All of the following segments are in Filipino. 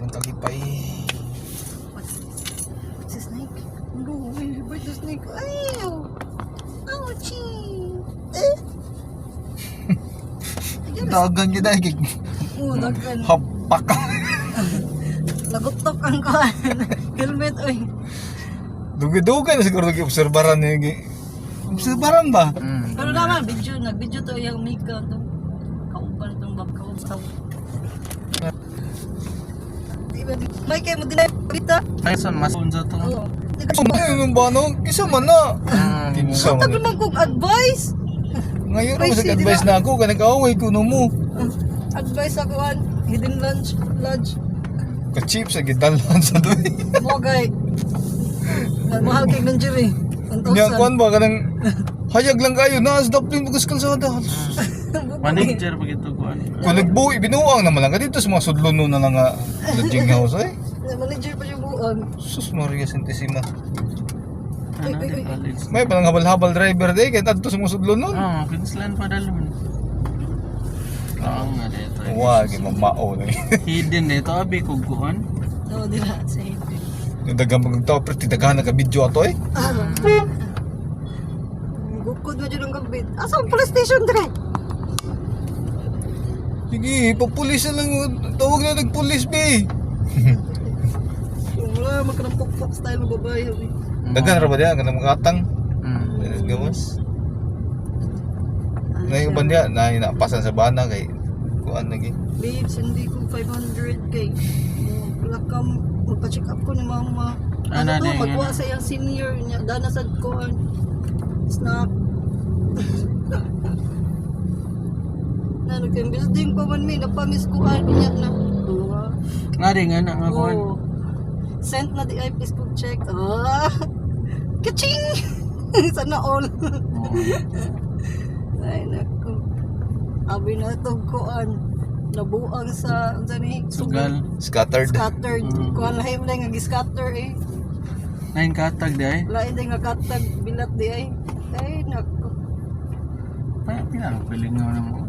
Ang talipay. What's a snake? No, where's the snake? Ayaw! Ouchie! Dagan yun dahil. Oo, dagan. Hapak. Lagutok ang kuhan. Helmet, oy. Dugi-dugi na siguro nag-obserbaran niya. Obserbaran ba? Pero naman, nag-video to yung Mika to. Kaupan itong babkaw. May kayo mo din na pita? Ay, son, mas unsa to. Oo. Ngayon ba no? Kisa man na. Kisa man Tagal na. man kong advice. Ngayon na mag-advise na ako. Kanag-away ko no mo. Advice ako an hidden lodge. Ka-cheap sa gidalan sa doy. Mo gay. Mahal kay Nanjiri. Nya kuan ba kanang hayag lang kayo na sa daplin bukas kalsada. Manager pa gito kuan. Kung nagbuhi binuang naman lang dito sa mga sudlon no na lang nga lodging house ay. Manager pa yung buwan. Sus Maria Santissima. Ano di college. May parang habal-habal driver day kaya adto sa mga sudlon no. Oh, Queensland pa dalon. Oo nga dito. Wag mamao na. Hidden dito abi kog kuan. Oo, dila sa hidden. Yung dagang magtaw pero tidaghan na ka video ato eh. Bukod mo dyan ang gabit. Asa ang police station dire? Sige, papulis na lang. Tawag na nagpulis be. Wala, magkanampok-pok style ng babae. Dagan ra ba diya kanang makatang? Gawas. Na yung bandiya na inapasan sa bana kay kuan lagi. Babes, hindi ko 500k. Wala kang magpa-check up ko ni mama. Ano Ano to, na magkuha yun? sa iyang senior niya. Dana sa kuhan. Snack. Na, nagka-building pa man may. Napamis kuhan niya na. Nga rin nga na nga kuan. Oh. Sent na di ay Facebook check. Kaching! Sana all. Ay, naku. Abi na ito kuhan. Nabuang sa, ano ni? Sugal. Scattered. Scattered. Kuhan lahim na nga gi-scatter eh. Nain katag di ay. Lain din nga katag bilat di ay. Ay, naku. Pila piling nga mo.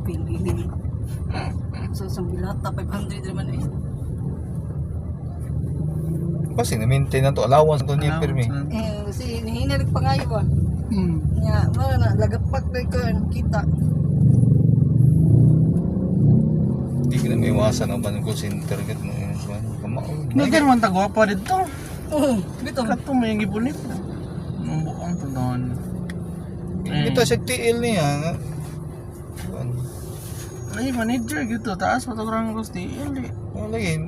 Pili. So, sa bilata, 500 naman eh. Kasi na-maintain na to allowance to niya pirmi. Eh, kasi hinalig pa ngayon ba? Nga, wala na, lagapak na ko, kita. Hindi ka na may iwasan ang call center kat mo yun. Kamao. Nagan man tagwa pa dito. Oo, bito. Kato mo yung gipunit. Ang buong to doon. Ito sa TL niya. Ay, manager gitu. Taas patograng gusti. Ili. Lagi.